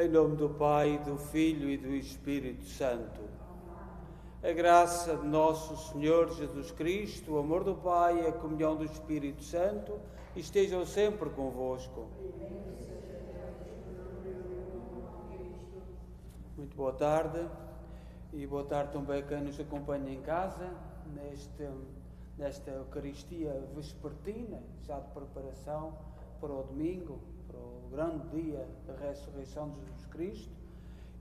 Em nome do Pai, do Filho e do Espírito Santo. A graça de nosso Senhor Jesus Cristo, o amor do Pai e a comunhão do Espírito Santo estejam sempre convosco. Muito boa tarde e boa tarde também a quem nos acompanha em casa nesta Eucaristia vespertina, já de preparação para o domingo, para o grande dia da ressurreição de Jesus Cristo.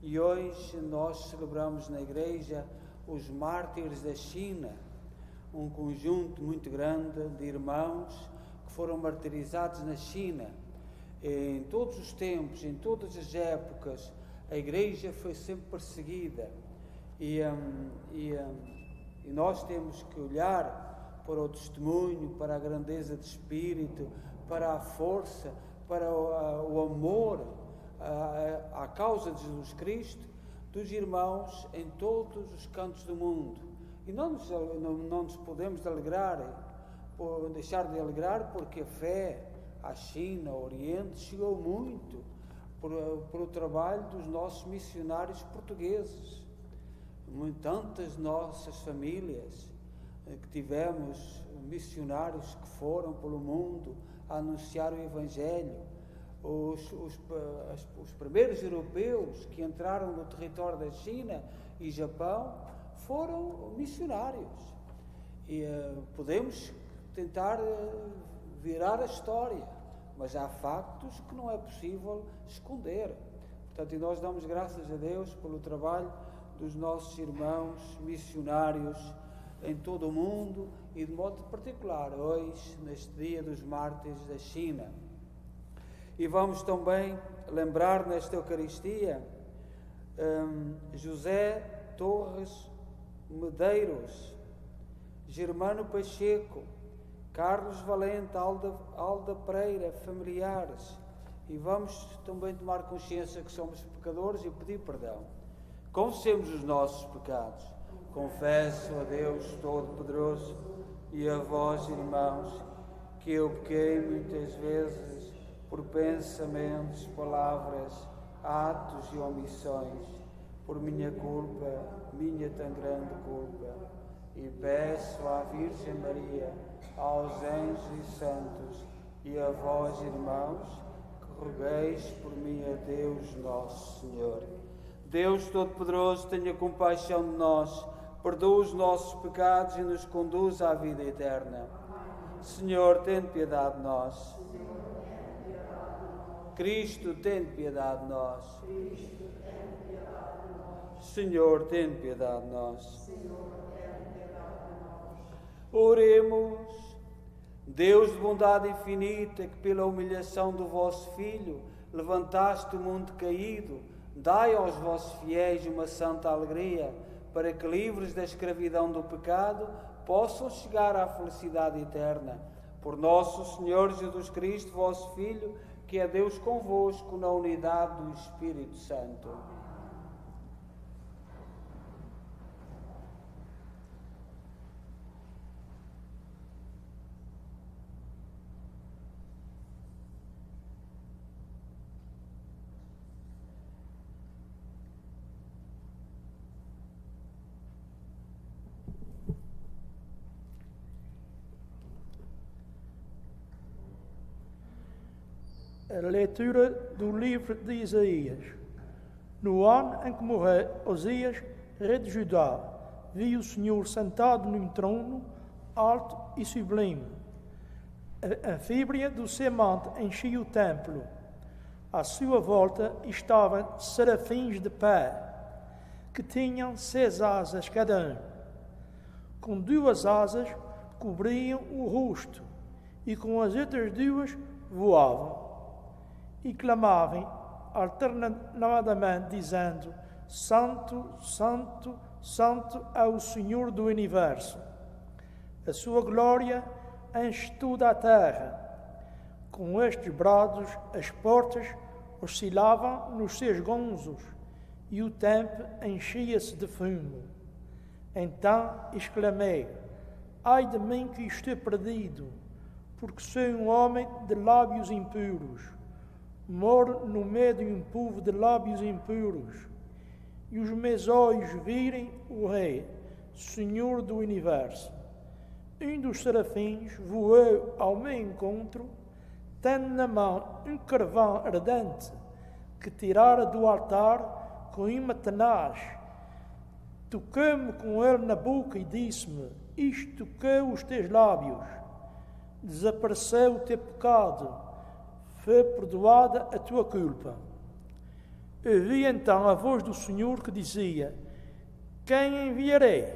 E hoje nós celebramos na Igreja os mártires da China, um conjunto muito grande de irmãos que foram martirizados na China. Em todos os tempos, em todas as épocas, a Igreja foi sempre perseguida e nós temos que olhar para o testemunho, para a grandeza de espírito, para a força, para o amor à causa de Jesus Cristo, dos irmãos em todos os cantos do mundo. E não nos podemos deixar de alegrar, porque a fé à China, ao Oriente, chegou muito por o trabalho dos nossos missionários portugueses. Tantas nossas famílias que tivemos missionários que foram pelo mundo a anunciar o Evangelho. Os primeiros europeus que entraram no território da China e Japão foram missionários. E podemos tentar virar a história, mas há factos que não é possível esconder. Portanto, e nós damos graças a Deus pelo trabalho dos nossos irmãos missionários em todo o mundo e de modo particular hoje, neste dia dos mártires da China. E vamos também lembrar nesta Eucaristia José Torres Medeiros, Germano Pacheco, Carlos Valente, Alda Pereira, familiares. E vamos também tomar consciência que somos pecadores e pedir perdão. Confessemos os nossos pecados. Confesso a Deus Todo-Poderoso e a vós, irmãos, que eu pequei muitas vezes por pensamentos, palavras, atos e omissões, por minha culpa, minha tão grande culpa. E peço à Virgem Maria, aos anjos e santos e a vós, irmãos, que rogueis por mim a Deus nosso Senhor. Deus Todo-Poderoso, tenha compaixão de nós, perdoa os nossos pecados e nos conduz à vida eterna. Senhor, tem piedade de nós. Cristo, tem piedade de nós. Senhor, tem piedade de nós. Oremos. Deus de bondade infinita, que pela humilhação do vosso Filho levantaste o mundo caído, dai aos vossos fiéis uma santa alegria, para que, livres da escravidão do pecado, possam chegar à felicidade eterna. Por nosso Senhor Jesus Cristo, vosso Filho, que é Deus convosco na unidade do Espírito Santo. A leitura do livro de Isaías. No ano em que morreu Osias, rei de Judá, viu o Senhor sentado num trono alto e sublime. A fíbria do seu manto enchia o templo. À sua volta estavam serafins de pé, que tinham 6 asas cada um. Com 2 asas cobriam o rosto, e com as outras 2 voavam. E clamavam alternadamente, dizendo: Santo, Santo, Santo é o Senhor do Universo. A sua glória enche toda a terra. Com estes brados, as portas oscilavam nos seus gonzos, e o templo enchia-se de fumo. Então exclamei: Ai de mim que estou perdido, porque sou um homem de lábios impuros. moro no meio de um povo de lábios impuros, e os meus olhos virem o Rei, Senhor do Universo. Um dos serafins voou ao meu encontro, tendo na mão um carvão ardente, que tirara do altar com uma tenaz. Tocou-me com ele na boca e disse-me: isto tocou os teus lábios. Desapareceu o teu pecado, foi perdoada a tua culpa. Ouvi então a voz do Senhor que dizia: quem enviarei?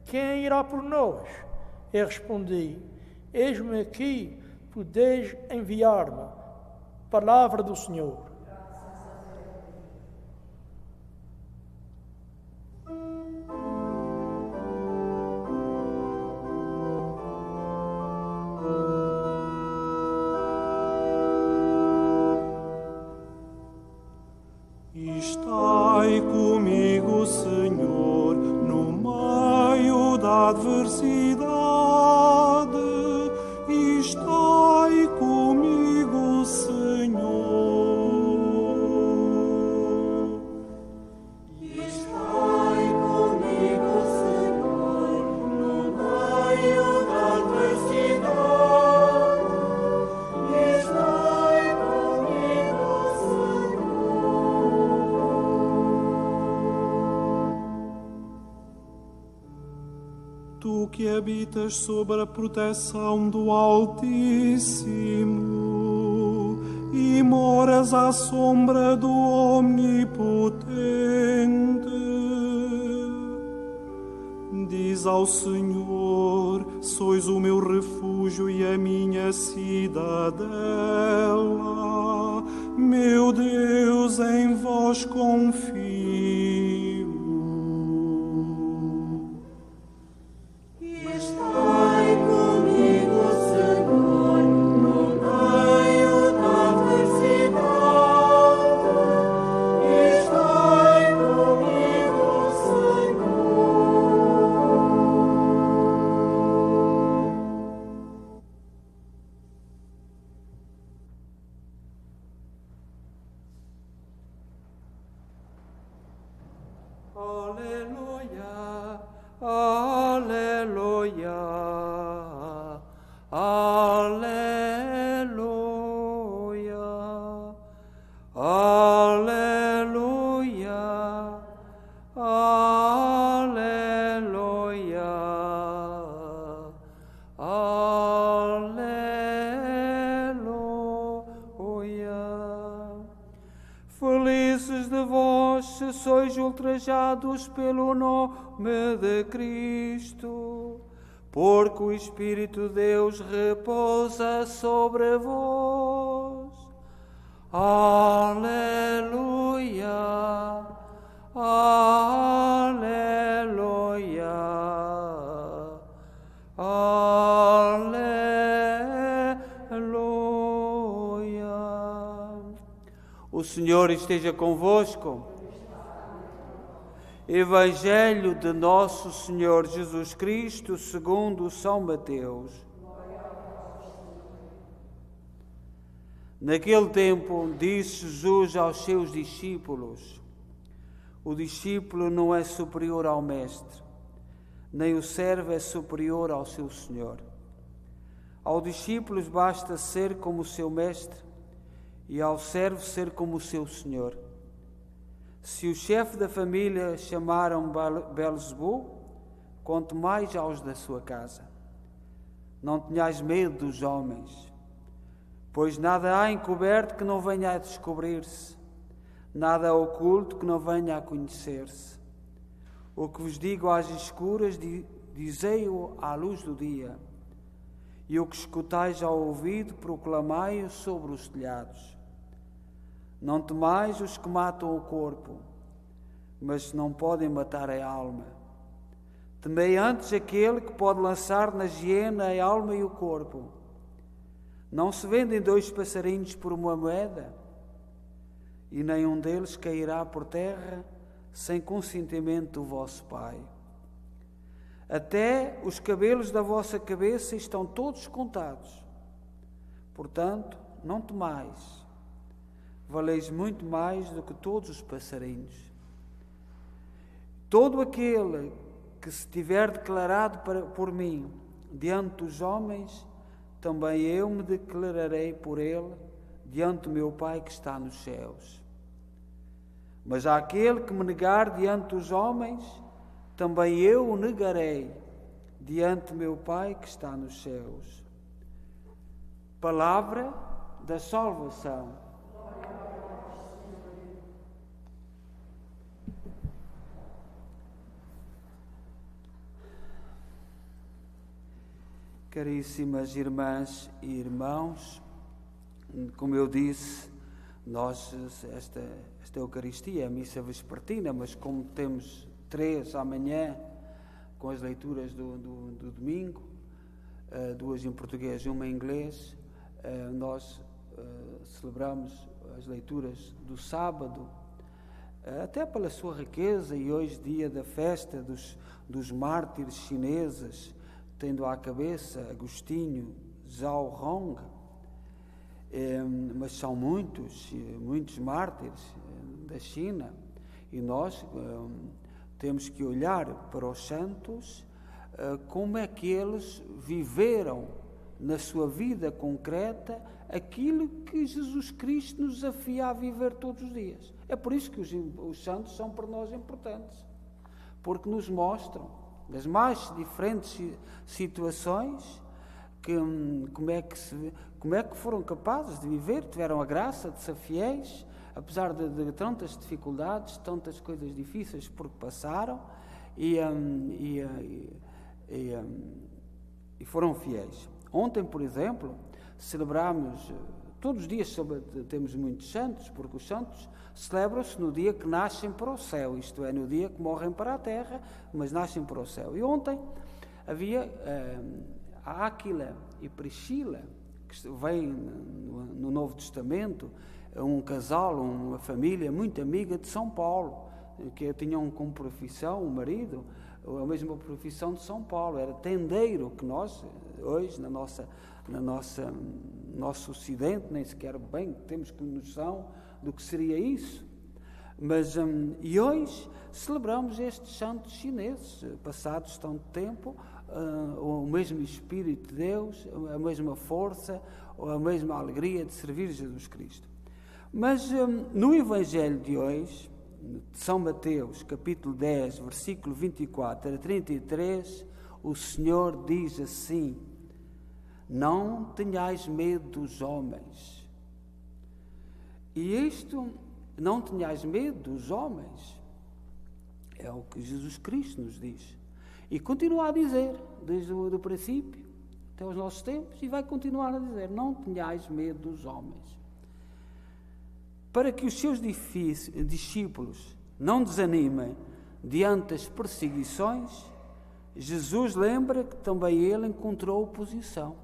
Quem irá por nós? Eu respondi: eis-me aqui, podeis enviar-me. Palavra do Senhor. Estai comigo, Senhor, no meio da adversidade. Estai comigo, Senhor. Estai comigo, Senhor, no meio da adversidade. Estai comigo, Tu que habitas sob a proteção do Altíssimo e moras à sombra do Omnipotente, diz ao Senhor: sois o meu refúgio e a minha cidadela, meu Deus, em vós confio. Aleluia, aleluia, aleluia, aleluia, aleluia, aleluia. Felizes de vós se sois ultrajados pelo nome de Cristo, porque o Espírito de Deus repousa sobre vós. Aleluia, aleluia, aleluia. O Senhor esteja convosco. Evangelho de Nosso Senhor Jesus Cristo segundo São Mateus. Naquele tempo disse Jesus aos seus discípulos: o discípulo não é superior ao mestre, nem o servo é superior ao seu senhor. Ao discípulo basta ser como o seu mestre e ao servo ser como o seu senhor. Se o chefe da família chamaram Belzebu, quanto mais aos da sua casa. Não tenhais medo dos homens, pois nada há encoberto que não venha a descobrir-se, nada oculto que não venha a conhecer-se. O que vos digo às escuras, dizei-o à luz do dia, e o que escutais ao ouvido, proclamai-o sobre os telhados. Não temais os que matam o corpo, mas não podem matar a alma. Temei antes aquele que pode lançar na hiena a alma e o corpo. Não se vendem 2 passarinhos por uma moeda? E nenhum deles cairá por terra sem consentimento do vosso Pai. Até os cabelos da vossa cabeça estão todos contados. Portanto, não temais. valeis muito mais do que todos os passarinhos. Todo aquele que se tiver declarado por mim diante dos homens, também eu me declararei por ele diante do meu Pai que está nos céus. Mas àquele que me negar diante dos homens, também eu o negarei diante do meu Pai que está nos céus. Palavra da salvação. Caríssimas irmãs e irmãos, como eu disse, nós, esta Eucaristia é a missa vespertina, mas como temos 3 amanhã, com as leituras do domingo, 2 em português e 1 em inglês, nós celebramos as leituras do sábado, até pela sua riqueza, e hoje dia da festa dos mártires chineses, tendo à cabeça Agostinho Zhao Rong, mas são muitos mártires da China, e nós temos que olhar para os santos, como é que eles viveram na sua vida concreta aquilo que Jesus Cristo nos desafia a viver todos os dias. É por isso que os santos são para nós importantes, porque nos mostram das mais diferentes situações como é que foram capazes de viver, tiveram a graça de ser fiéis, apesar de tantas dificuldades, tantas coisas difíceis por que passaram, e foram fiéis. Ontem, por exemplo, celebramos, todos os dias temos muitos santos, porque os santos celebram-se no dia que nascem para o céu, isto é, no dia que morrem para a terra, mas nascem para o céu. E ontem havia a Áquila e Priscila, que vem no Novo Testamento, um casal, uma família muito amiga de São Paulo, que tinham como profissão, o marido, a mesma profissão de São Paulo, era tendeiro, que nós, hoje, no nosso ocidente, nem sequer bem temos noção do que seria isso. Mas, e hoje celebramos estes santos chineses, passados tanto tempo, o mesmo Espírito de Deus, a mesma força, a mesma alegria de servir Jesus Cristo. Mas no Evangelho de hoje, de São Mateus, capítulo 10, versículo 24 a 33, o Senhor diz assim: não tenhais medo dos homens. E isto, não tenhais medo dos homens, é o que Jesus Cristo nos diz. E continua a dizer, desde o princípio até os nossos tempos, e vai continuar a dizer: não tenhais medo dos homens. Para que os seus discípulos não desanimem diante das perseguições, Jesus lembra que também ele encontrou oposição.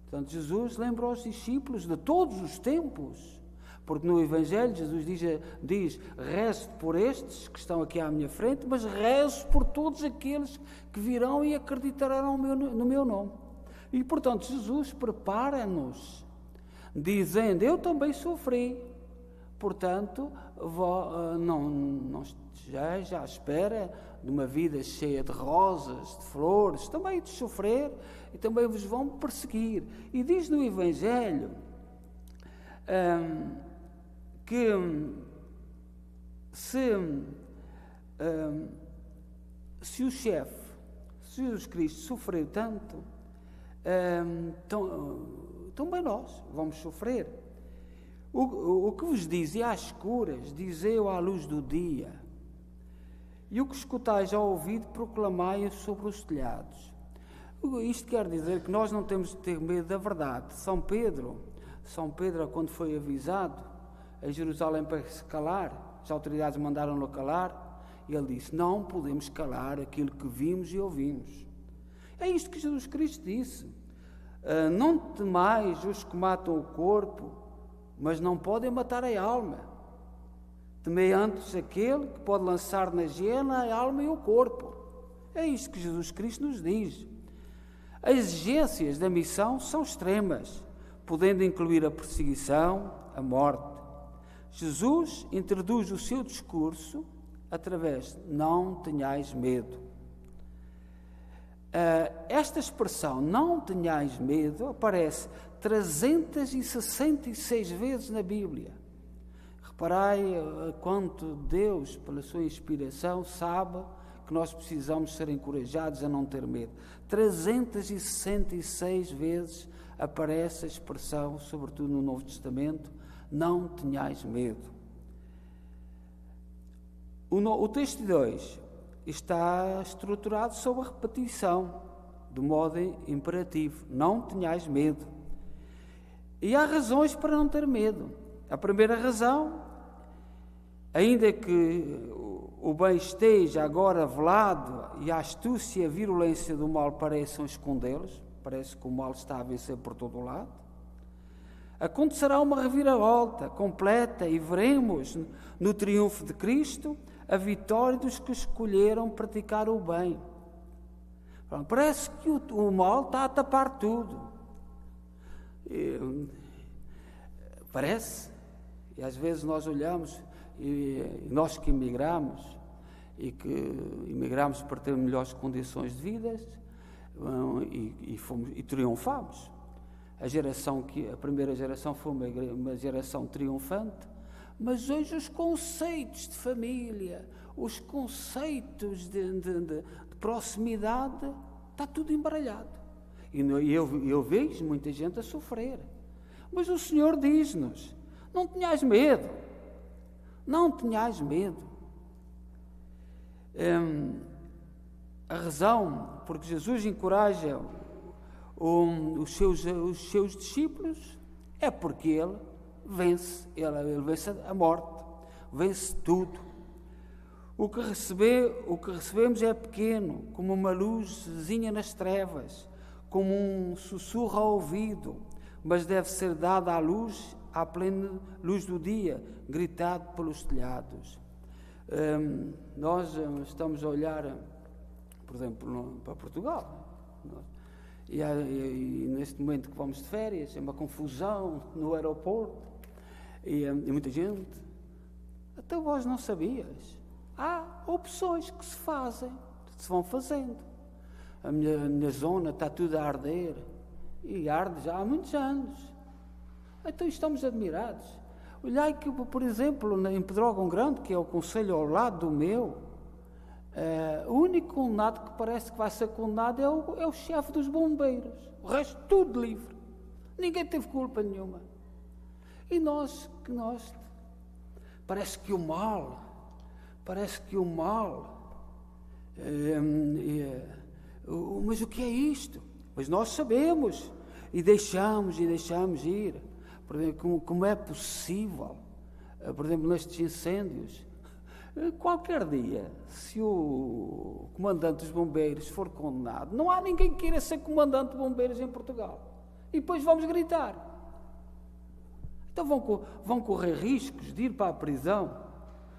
Portanto, Jesus lembra aos discípulos de todos os tempos, porque no Evangelho Jesus diz rezo por estes que estão aqui à minha frente, mas rezo por todos aqueles que virão e acreditarão no meu nome. E, portanto, Jesus prepara-nos, dizendo: eu também sofri, portanto, não esteja à espera de uma vida cheia de rosas, de flores, também de sofrer, e também vos vão perseguir. E diz no Evangelho que se o chefe, se Jesus Cristo, sofreu tanto, também nós vamos sofrer. O que vos dizia às escuras, dizei-o à luz do dia, e o que escutais ao ouvido, proclamai-o sobre os telhados. Isto quer dizer que nós não temos de ter medo da verdade. São Pedro, quando foi avisado a Jerusalém para se calar, as autoridades mandaram-no calar, e ele disse: não podemos calar aquilo que vimos e ouvimos. É isto que Jesus Cristo disse: não temais os que matam o corpo, mas não podem matar a alma. Temei antes aquele que pode lançar na hiena a alma e o corpo. É isto que Jesus Cristo nos diz. As exigências da missão são extremas, podendo incluir a perseguição, a morte. Jesus introduz o seu discurso através de não tenhais medo. Esta expressão, não tenhais medo, aparece 366 vezes na Bíblia. Reparai quanto Deus, pela sua inspiração, sabe que nós precisamos ser encorajados a não ter medo. 366 vezes aparece a expressão, sobretudo no Novo Testamento, não tenhais medo. O texto 2 está estruturado sobre a repetição, de modo imperativo. Não tenhais medo. E há razões para não ter medo. A primeira razão, ainda que o bem esteja agora velado e a astúcia e a virulência do mal pareçam escondê-los, parece que o mal está a vencer por todo o lado, acontecerá uma reviravolta completa e veremos no triunfo de Cristo a vitória dos que escolheram praticar o bem. Parece que o mal está a tapar tudo. Parece. E às vezes nós olhamos, e nós que emigramos, e que emigramos para ter melhores condições de vida, e triunfamos. A primeira geração foi uma geração triunfante, mas hoje os conceitos de família, os conceitos de proximidade, está tudo embaralhado. E eu vejo muita gente a sofrer. Mas o Senhor diz-nos, não tenhais medo, não tenhais medo. A razão porque Jesus encoraja os seus discípulos é porque Ele vence a morte, vence tudo. O que recebemos é pequeno, como uma luzzinha nas trevas, como um sussurro ao ouvido, mas deve ser dada à plena luz do dia, gritado pelos telhados. Nós estamos a olhar, por exemplo, para Portugal, e neste momento que vamos de férias, é uma confusão no aeroporto, e muita gente, até vós não sabias, há opções que se vão fazendo. A minha zona está tudo a arder, e arde já há muitos anos. Então estamos admirados. Olhai que, por exemplo, em Pedrógão Grande, que é o concelho ao lado do meu, o único condenado que parece que vai ser condenado é o chefe dos bombeiros. O resto tudo livre. Ninguém teve culpa nenhuma. E nós parece que o mal, mas o que é isto? Mas nós sabemos e deixamos ir. Por exemplo, como é possível, por exemplo, nestes incêndios, qualquer dia, se o comandante dos bombeiros for condenado, não há ninguém que queira ser comandante de bombeiros em Portugal. E depois vamos gritar. Então vão correr riscos de ir para a prisão,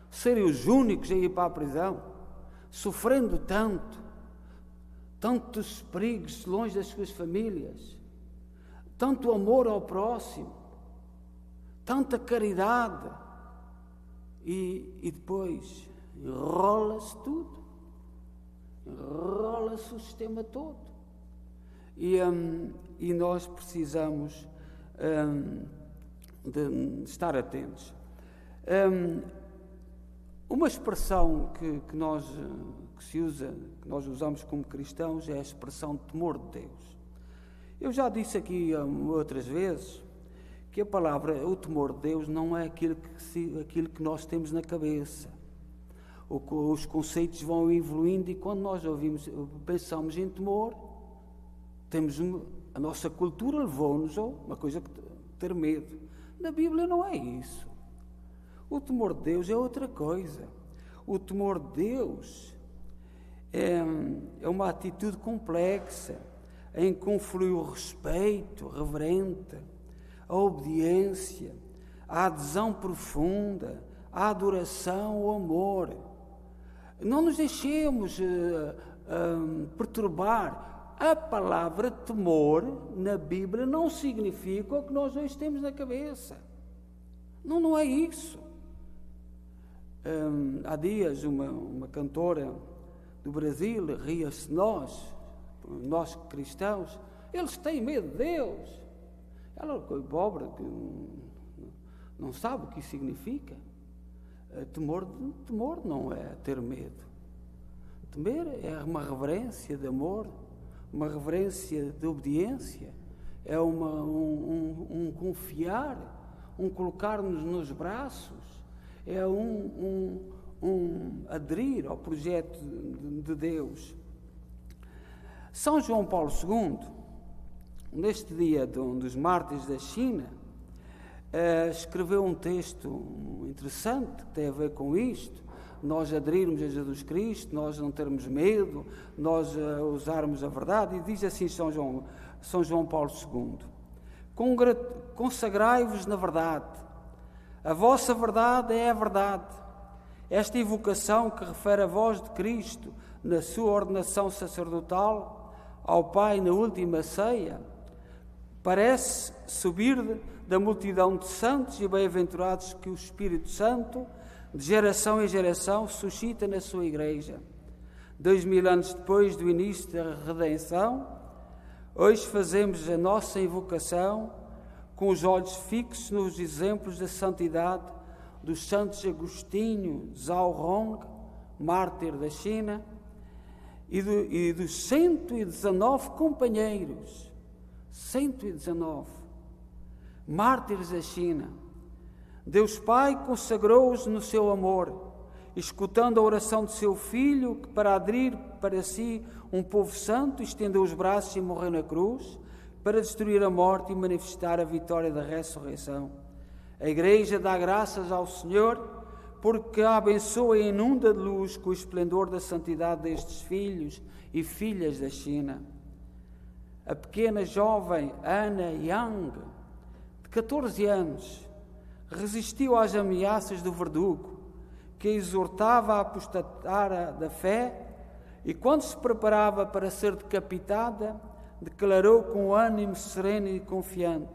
serem os únicos a ir para a prisão, sofrendo tantos perigos longe das suas famílias, tanto amor ao próximo, tanta caridade, e depois enrola-se tudo, enrola-se o sistema todo, e nós precisamos de estar atentos. Uma expressão que nós usamos como cristãos é a expressão de temor de Deus. Eu já disse aqui outras vezes que a palavra, o temor de Deus, não é aquilo que nós temos na cabeça. Os conceitos vão evoluindo e quando nós pensamos em temor, a nossa cultura levou-nos a uma coisa que ter medo. Na Bíblia não é isso. O temor de Deus é outra coisa. O temor de Deus é uma atitude complexa, em que conflui o respeito reverente, a obediência, a adesão profunda, a adoração, o amor. Não nos deixemos perturbar. A palavra temor na Bíblia não significa o que nós hoje temos na cabeça. Não é isso. Há dias uma cantora do Brasil ria-se de nós cristãos, eles têm medo de Deus. Ela é pobre, que não sabe o que isso significa. Temor não é ter medo. Temer é uma reverência de amor, uma reverência de obediência, é um confiar, um colocar-nos nos braços, é um aderir ao projeto de Deus. São João Paulo II, neste dia dos mártires da China, escreveu um texto interessante que tem a ver com isto. Nós aderirmos a Jesus Cristo, nós não termos medo, nós usarmos a verdade. E diz assim São João Paulo II: consagrai-vos na verdade, a vossa verdade é a verdade. Esta evocação que refere a voz de Cristo na sua ordenação sacerdotal ao Pai na última ceia, parece subir da multidão de santos e bem-aventurados que o Espírito Santo, de geração em geração, suscita na sua Igreja. 2000 anos depois do início da redenção, hoje fazemos a nossa invocação com os olhos fixos nos exemplos da santidade dos santos Agostinho, Zhao Rong, mártir da China, e dos 119 companheiros, 119 mártires da China. Deus Pai consagrou-os no seu amor, escutando a oração de seu Filho, que para aderir para si um povo santo, estendeu os braços e morreu na cruz, para destruir a morte e manifestar a vitória da ressurreição. A Igreja dá graças ao Senhor, porque a abençoa e inunda de luz com o esplendor da santidade destes filhos e filhas da China. A pequena jovem Ana Yang, de 14 anos, resistiu às ameaças do verdugo, que a exortava a apostatar da fé, e quando se preparava para ser decapitada, declarou com ânimo sereno e confiante: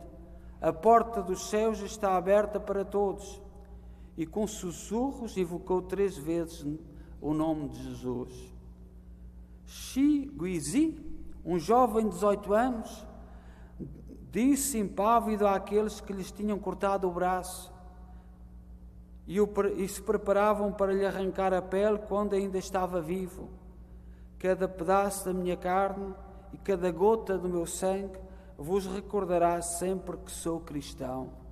a porta dos céus está aberta para todos. E com sussurros invocou 3 vezes o nome de Jesus. Xi Guizi, um jovem de 18 anos, disse impávido àqueles que lhes tinham cortado o braço e se preparavam para lhe arrancar a pele quando ainda estava vivo: cada pedaço da minha carne e cada gota do meu sangue vos recordará sempre que sou cristão.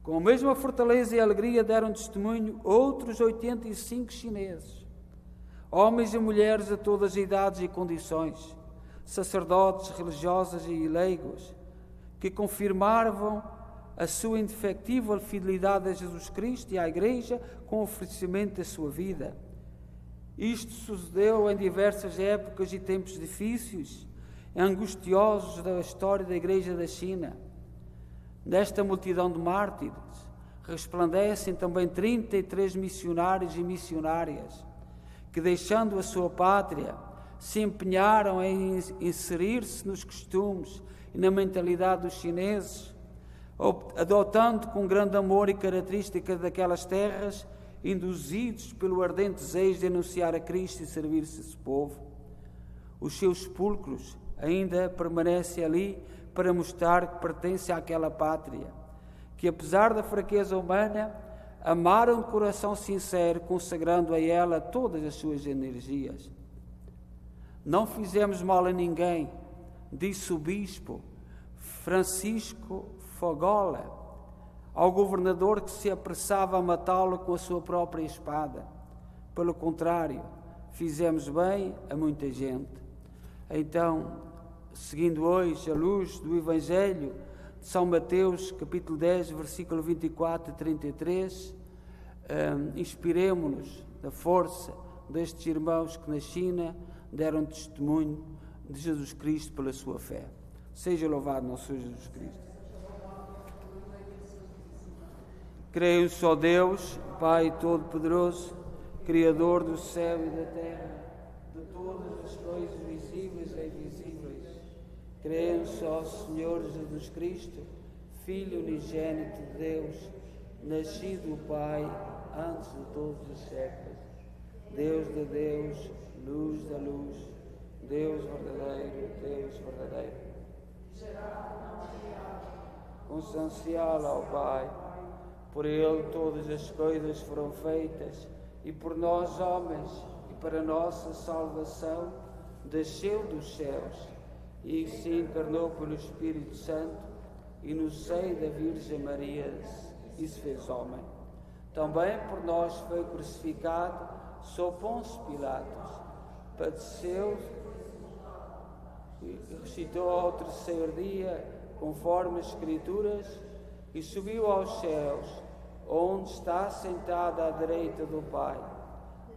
Com a mesma fortaleza e alegria deram testemunho outros 85 chineses, homens e mulheres de todas as idades e condições, sacerdotes, religiosas e leigos, que confirmavam a sua indefectível fidelidade a Jesus Cristo e à Igreja com o oferecimento da sua vida. Isto sucedeu em diversas épocas e tempos difíceis e angustiosos da história da Igreja da China. Nesta multidão de mártires resplandecem também 33 missionários e missionárias que, deixando a sua pátria, se empenharam em inserir-se nos costumes e na mentalidade dos chineses, adotando com grande amor e característica daquelas terras, induzidos pelo ardente desejo de anunciar a Cristo e servir-se esse povo. Os seus sepulcros ainda permanecem ali para mostrar que pertence àquela pátria, que apesar da fraqueza humana, amaram de coração sincero, consagrando a ela todas as suas energias. Não fizemos mal a ninguém, disse o bispo Francisco Fogola ao governador que se apressava a matá-lo com a sua própria espada. Pelo contrário, fizemos bem a muita gente. Então, seguindo hoje a luz do Evangelho de São Mateus, capítulo 10, versículo 24 e 33, inspiremo-nos da força destes irmãos que na China deram testemunho de Jesus Cristo pela sua fé. Seja louvado nosso Senhor Jesus Cristo. Creio só Deus, Pai Todo-Poderoso, Criador do céu e da terra, de todas as coisas visíveis e invisíveis. Creio só Senhor Jesus Cristo, Filho unigênito de Deus, nascido do Pai antes de todos os séculos, Deus de Deus, luz da luz, Deus verdadeiro, consubstancial ao Pai. Por Ele todas as coisas foram feitas, e por nós homens, e para nossa salvação, desceu dos céus, e se encarnou pelo Espírito Santo, e no seio da Virgem Maria e se fez homem. Também por nós foi crucificado sob Pôncio Pilatos, padeceu e ressuscitou ao terceiro dia, conforme as Escrituras, e subiu aos céus, onde está sentado à direita do Pai.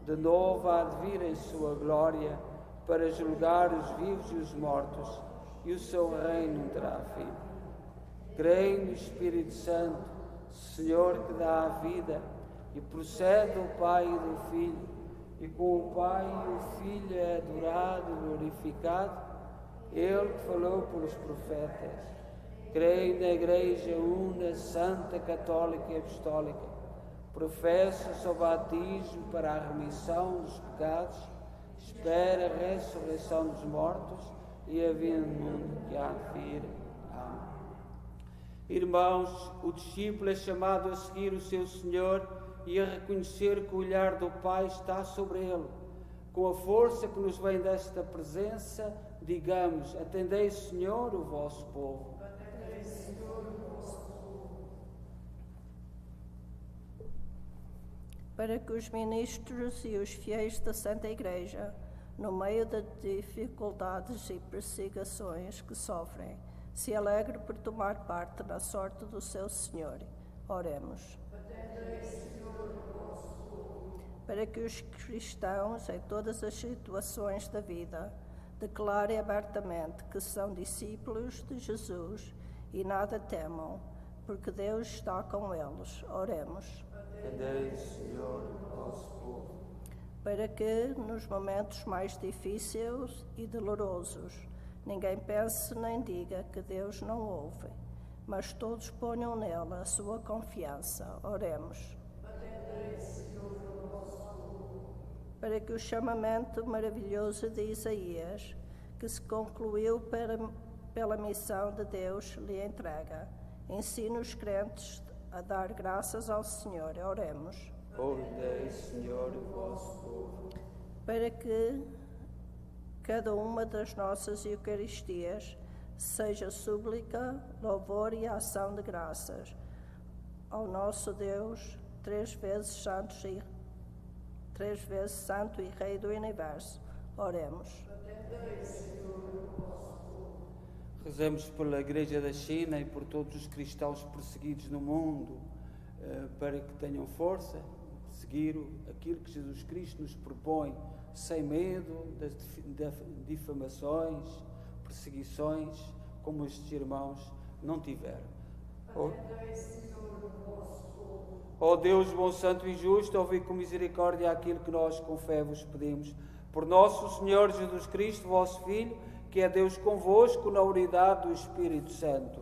De novo há de vir em sua glória, para julgar os vivos e os mortos, e o seu reino não terá fim. Creio no Espírito Santo, Senhor que dá a vida, e procede do Pai e do Filho, e com o Pai e o Filho é adorado e glorificado, Ele que falou pelos profetas. Creio na Igreja una, santa, católica e apostólica. Professo o seu batismo para a remissão dos pecados, espera a ressurreição dos mortos e a vinda do mundo que há de vir. Amém. Irmãos, o discípulo é chamado a seguir o seu Senhor e a reconhecer que o olhar do Pai está sobre ele. Com a força que nos vem desta presença, digamos: atendei, Senhor, o vosso povo. Atendei, Senhor, o vosso povo. Para que os ministros e os fiéis da Santa Igreja, no meio das dificuldades e perseguições que sofrem, se alegre por tomar parte na sorte do seu Senhor. Oremos. Atendei, Senhor, o vosso povo. Para que os cristãos, em todas as situações da vida, declarem abertamente que são discípulos de Jesus e nada temam, porque Deus está com eles. Oremos. Atendei, Senhor, o vosso povo. Para que, nos momentos mais difíceis e dolorosos, ninguém pense nem diga que Deus não ouve, mas todos ponham nele a sua confiança. Oremos. Atendei, Senhor, o vosso povo. Para que o chamamento maravilhoso de Isaías, que se concluiu pela missão de Deus lhe entrega, ensine os crentes a dar graças ao Senhor. Oremos. Ouvidei, Senhor, o vosso povo. Para que cada uma das nossas Eucaristias seja súplica, louvor e ação de graças ao nosso Deus, três vezes Santo e Rei do Universo. Oremos. Atendei, Senhor, o vosso povo. Rezemos pela Igreja da China e por todos os cristãos perseguidos no mundo, para que tenham força de seguir aquilo que Jesus Cristo nos propõe, sem medo das difamações, perseguições, como estes irmãos não tiveram. Atendei, Senhor, o vosso povo. Ó Deus bom, santo e justo, ouvi com misericórdia aquilo que nós com fé vos pedimos. Por nosso Senhor Jesus Cristo, vosso Filho, que é Deus convosco na unidade do Espírito Santo.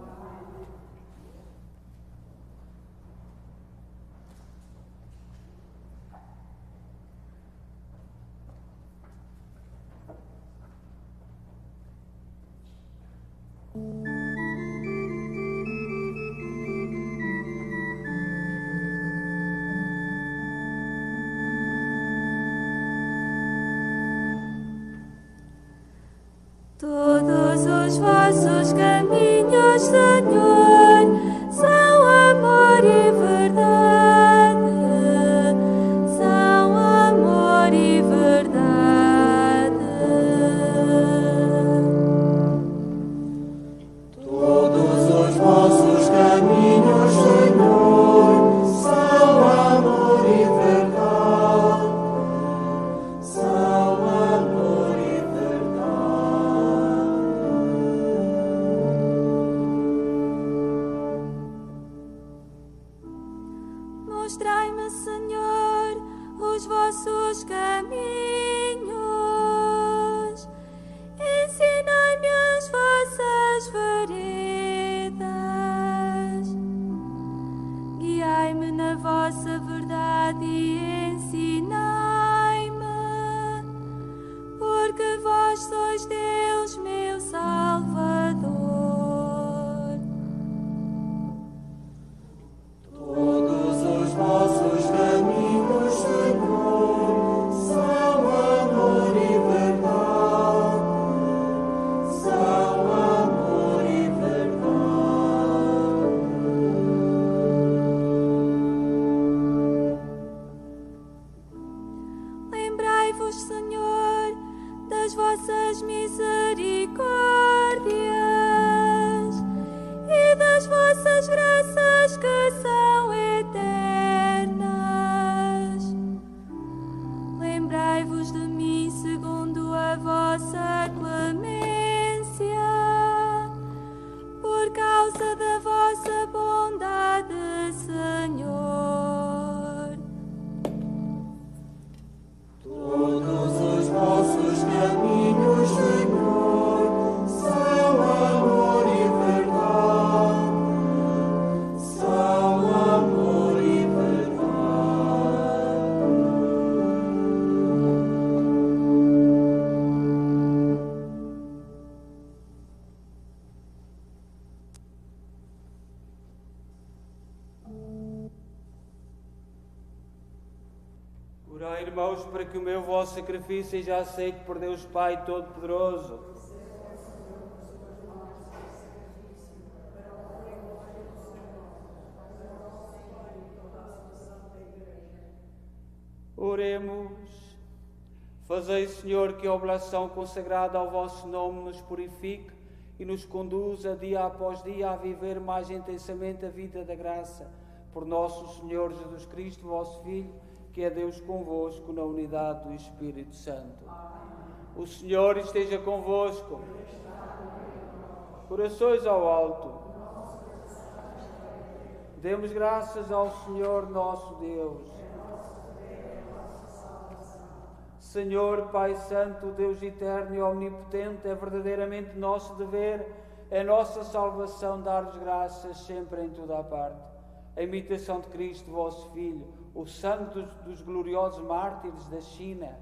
Todos os vossos caminhos, Senhor, são amor e verdade, são amor e verdade. Todos os vossos caminhos, Senhor, são amor e verdade, são amor e Mostrai-me, Senhor, os vossos caminhos, ensinai-me as vossas veredas. Guiai-me na vossa verdade e ensinai-me, porque vós sois Deus, meu Salvador. Todos os vossos caminhos, Senhor, são amor e verdade. São amor e verdade. Lembrai-vos, Senhor, das vossas misericórdias e das vossas graças que são eternas. Lembrai-vos de mim segundo a vossa clemência, por causa da vossa bondade, Senhor. Todos os vossos caminhos, Senhor, são amor e verdade. São amor e verdade. Orai, irmãos, para que o meu vosso sacrifício seja aceito por Deus Pai Todo-Poderoso. Oremos. Fazei, Senhor, que a oblação consagrada ao vosso nome nos purifique e nos conduza dia após dia a viver mais intensamente a vida da graça. Por nosso Senhor Jesus Cristo, vosso Filho, que é Deus convosco na unidade do Espírito Santo. O Senhor esteja convosco. Corações ao alto. Demos graças ao Senhor nosso Deus. Senhor, Pai Santo, Deus eterno e omnipotente, é verdadeiramente nosso dever, é nossa salvação dar-vos graças sempre em toda a parte. A imitação de Cristo, vosso Filho, o sangue dos gloriosos mártires da China,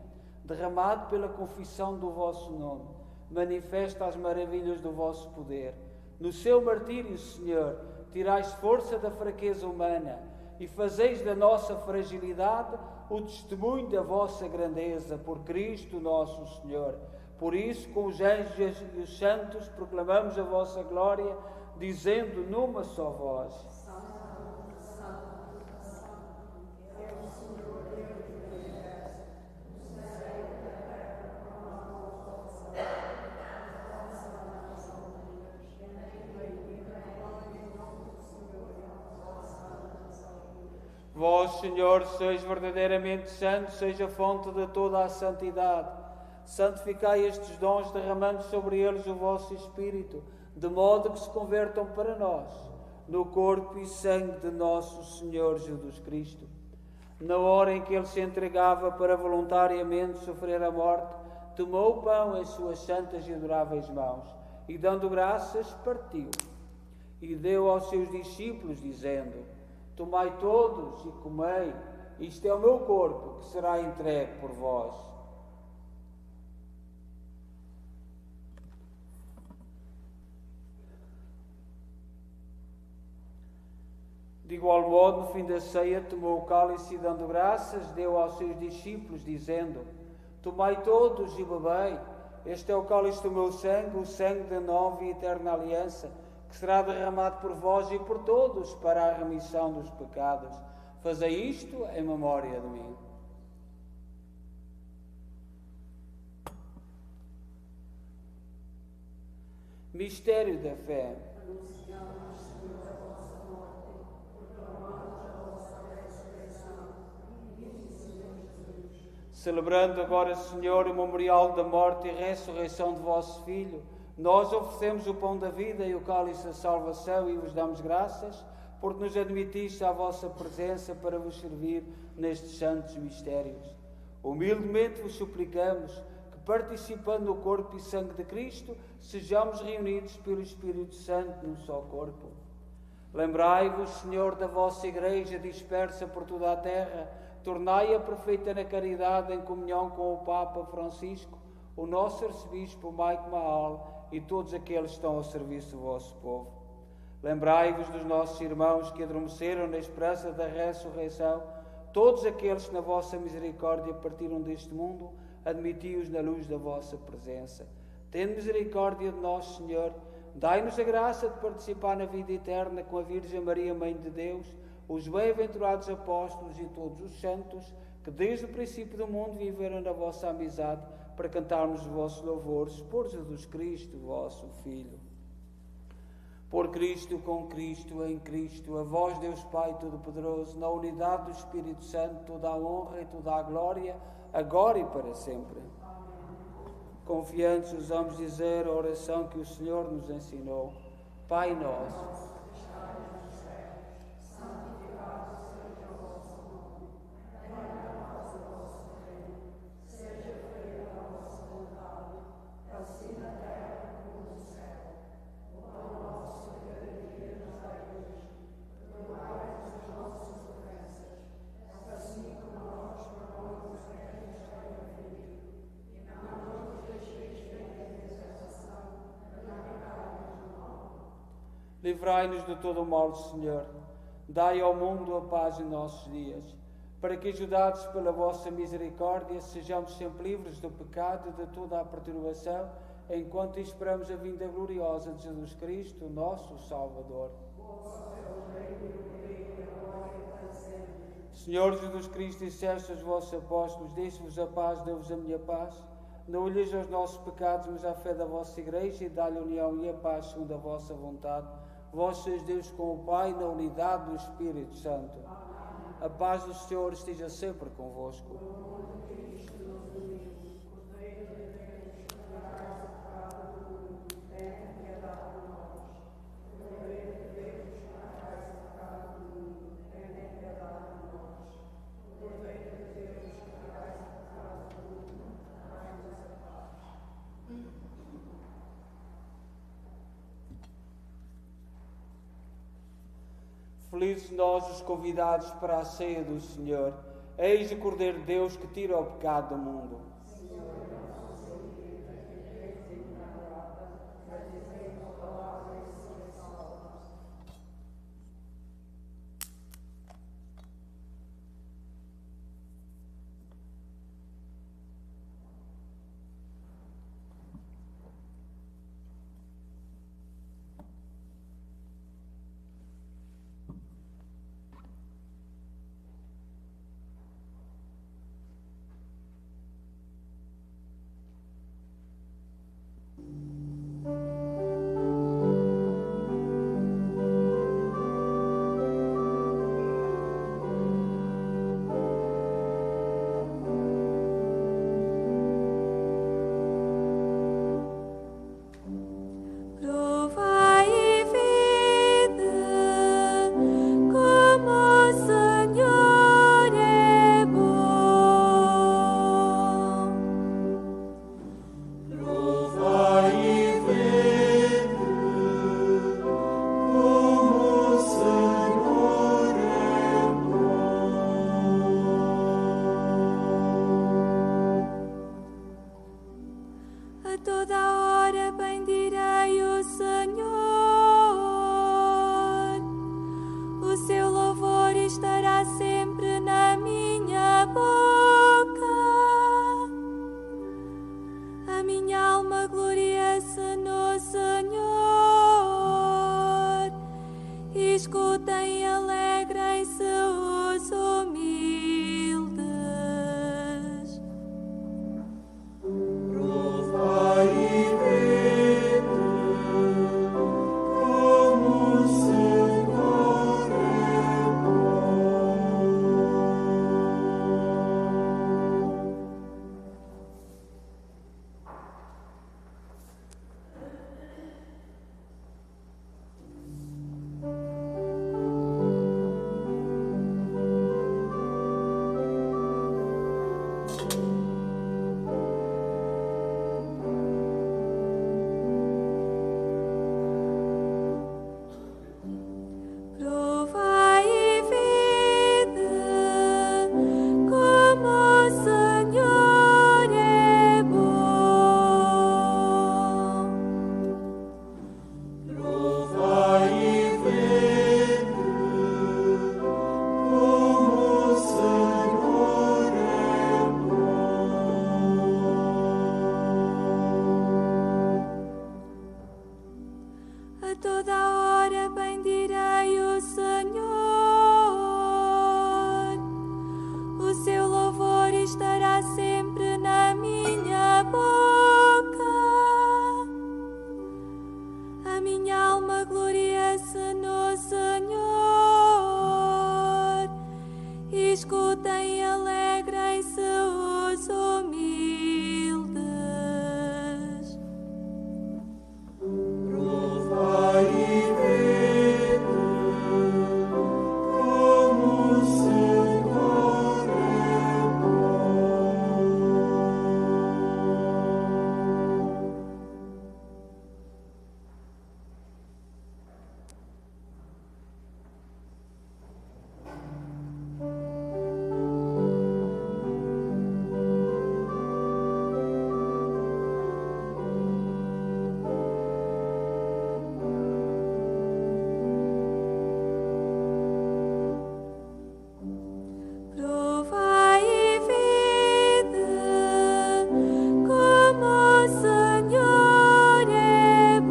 derramado pela confissão do vosso nome, manifesta as maravilhas do vosso poder. No seu martírio, Senhor, tirais força da fraqueza humana e fazeis da nossa fragilidade o testemunho da vossa grandeza, por Cristo nosso Senhor. Por isso, com os anjos e os santos, proclamamos a vossa glória, dizendo numa só voz: Vós, Senhor, sois verdadeiramente santo, seja a fonte de toda a santidade. Santificai estes dons, derramando sobre eles o vosso Espírito, de modo que se convertam para nós, no corpo e sangue de nosso Senhor Jesus Cristo. Na hora em que ele se entregava para voluntariamente sofrer a morte, tomou o pão em suas santas e adoráveis mãos, e dando graças, partiu, e deu aos seus discípulos, dizendo: Tomai todos e comei, isto é o meu corpo, que será entregue por vós. De igual modo, no fim da ceia, tomou o cálice e, dando graças, deu aos seus discípulos, dizendo: Tomai todos e bebei, este é o cálice do meu sangue, o sangue da nova e eterna aliança, que será derramado por vós e por todos para a remissão dos pecados. Fazei isto em memória de mim. Mistério da fé. Celebrando agora, Senhor, o memorial da morte e ressurreição de vosso Filho, nós oferecemos o pão da vida e o cálice da salvação e vos damos graças, porque nos admitiste à vossa presença para vos servir nestes santos mistérios. Humildemente vos suplicamos que, participando no corpo e sangue de Cristo, sejamos reunidos pelo Espírito Santo num só corpo. Lembrai-vos, Senhor, da vossa Igreja dispersa por toda a terra, tornai-a perfeita na caridade, em comunhão com o Papa Francisco, o nosso arcebispo Mike Mahal e todos aqueles que estão ao serviço do vosso povo. Lembrai-vos dos nossos irmãos que adormeceram na esperança da ressurreição, todos aqueles que na vossa misericórdia partiram deste mundo, admiti-os na luz da vossa presença. Tende misericórdia de nós, Senhor, dai-nos a graça de participar na vida eterna com a Virgem Maria, Mãe de Deus, os bem-aventurados apóstolos e todos os santos que desde o princípio do mundo viveram na vossa amizade, para cantarmos os vossos louvores por Jesus Cristo, vosso Filho. Por Cristo, com Cristo, em Cristo, a vós, Deus Pai Todo-Poderoso, na unidade do Espírito Santo, toda a honra e toda a glória, agora e para sempre. Confiantes, ousamos dizer a oração que o Senhor nos ensinou. Pai nosso, livrai-nos de todo o mal, Senhor. Dai ao mundo a paz em nossos dias, para que, ajudados pela vossa misericórdia, sejamos sempre livres do pecado e de toda a perturbação, enquanto esperamos a vinda gloriosa de Jesus Cristo, nosso Salvador. Senhor Jesus Cristo, disseste aos vossos apóstolos: deixe-vos a paz, dou-vos a minha paz. Não olheis aos nossos pecados, mas à fé da vossa Igreja, e dá-lhe a união e a paz segundo a vossa vontade. Vós sois Deus com o Pai, na unidade do Espírito Santo. A paz do Senhor esteja sempre convosco. Felizes nós, os convidados para a ceia do Senhor. Eis o Cordeiro de Deus que tira o pecado do mundo. Naquela hora bendirei o Senhor, o seu louvor estará sempre na minha boca. A minha alma gloriece no Senhor. Escutem e alegrem-se os humildes. Provai e vede como o Senhor é bom. Provai e vede como o Senhor é bom.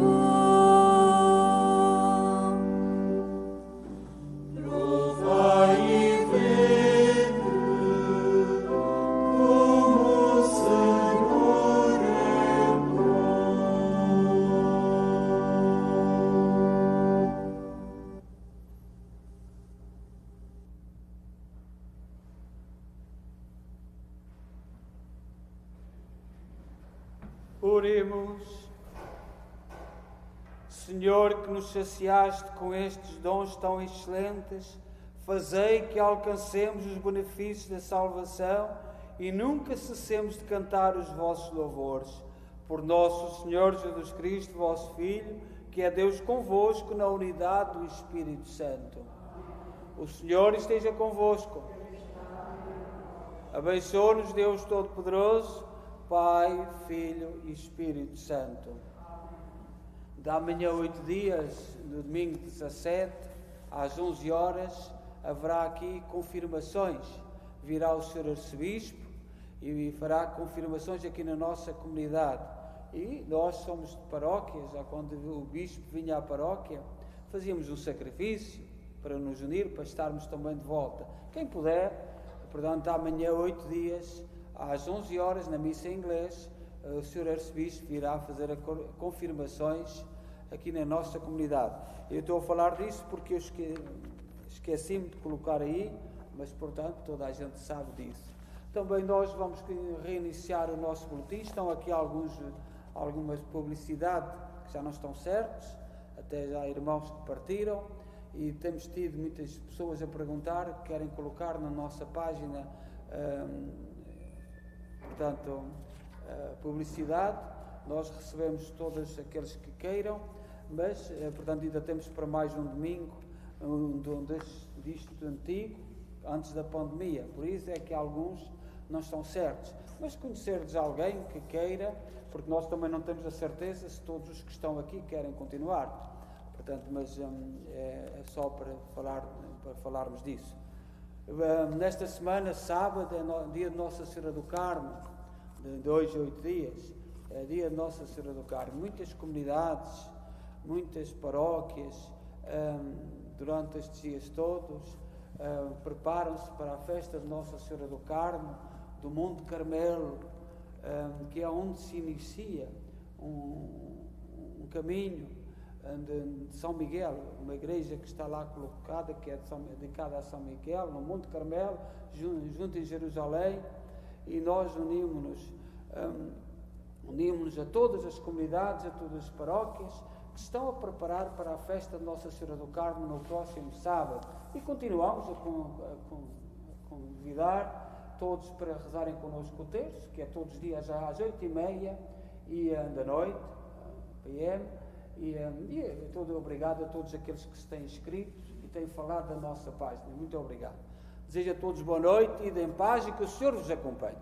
Provai e vede como o Senhor é bom. Oremos. Senhor, que nos saciaste com estes dons tão excelentes, fazei que alcancemos os benefícios da salvação e nunca cessemos de cantar os vossos louvores. Por nosso Senhor Jesus Cristo, vosso Filho, que é Deus convosco na unidade do Espírito Santo. O Senhor esteja convosco. Abençoe-nos Deus Todo-Poderoso, Pai, Filho e Espírito Santo. Da manhã 8 dias, no domingo 17, às 11 horas, haverá aqui confirmações. Virá o Sr. Arcebispo e fará confirmações aqui na nossa comunidade. E nós somos de paróquia, já quando o Bispo vinha à paróquia, fazíamos um sacrifício para nos unir, para estarmos também de volta. Quem puder, portanto, amanhã 8 dias, às 11 horas, na missa em inglês, o Sr. Arcebispo virá fazer confirmações aqui na nossa comunidade. Eu estou a falar disso porque eu esqueci-me de colocar aí, mas, portanto, toda a gente sabe disso. Também nós vamos reiniciar o nosso boletim. Estão aqui algumas publicidades que já não estão certas, até já há irmãos que partiram, e temos tido muitas pessoas a perguntar, que querem colocar na nossa página, portanto, publicidade. Nós recebemos todos aqueles que queiram, mas, portanto, ainda temos para mais um domingo, disto antigo, antes da pandemia. Por isso é que alguns não estão certos. Mas conhecerdes alguém que queira, porque nós também não temos a certeza se todos os que estão aqui querem continuar. Portanto, mas é só para falarmos disso. Nesta semana, sábado, é dia de Nossa Senhora do Carmo, de 2 a 8 dias, é dia de Nossa Senhora do Carmo. Muitas comunidades, muitas paróquias, durante estes dias todos, preparam-se para a festa de Nossa Senhora do Carmo, do Monte Carmelo, que é onde se inicia um caminho de São Miguel, uma igreja que está lá colocada, que é dedicada a São Miguel, no Monte Carmelo, junto em Jerusalém, e nós unimos-nos a todas as comunidades, a todas as paróquias, que estão a preparar para a festa de Nossa Senhora do Carmo no próximo sábado. E continuamos a convidar todos para rezarem connosco o terço, que é todos os dias às 8h30 e da noite, PM. E todo obrigado a todos aqueles que se têm inscrito e têm falado da nossa página. Muito obrigado. Desejo a todos boa noite, idem em paz e que o Senhor vos acompanhe.